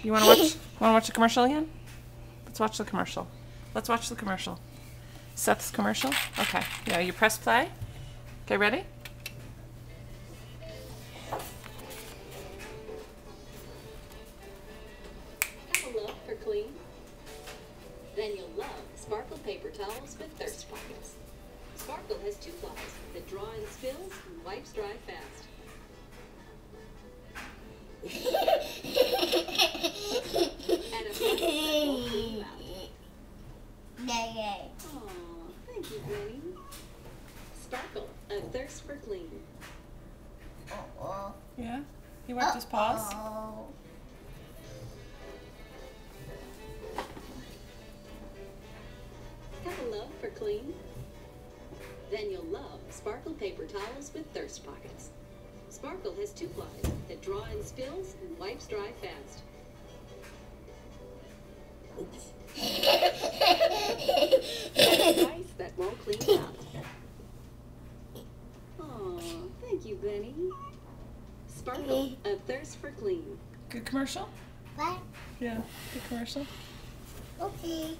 You want to watch the commercial again? Let's watch the commercial. Let's watch the commercial. Seth's commercial? Okay. Yeah, you press play. Okay, ready? Have a love for clean? Then you'll love Sparkle paper towels with thirst pockets. Sparkle has two plies that draw in spills and wipes dry fast. And a brush that won't clean out. Aw, thank you, Granny. Sparkle, a thirst for clean. Yeah? He wiped his paws? Have a love for clean? Then you'll love Sparkle paper towels with thirst pockets. Sparkle has two plies that draw in spills and wipes dry fast. And a ice that won't clean out. Aw, thank you, Benny. Sparkle, a thirst for clean. Good commercial? What? Yeah, good commercial. Okay.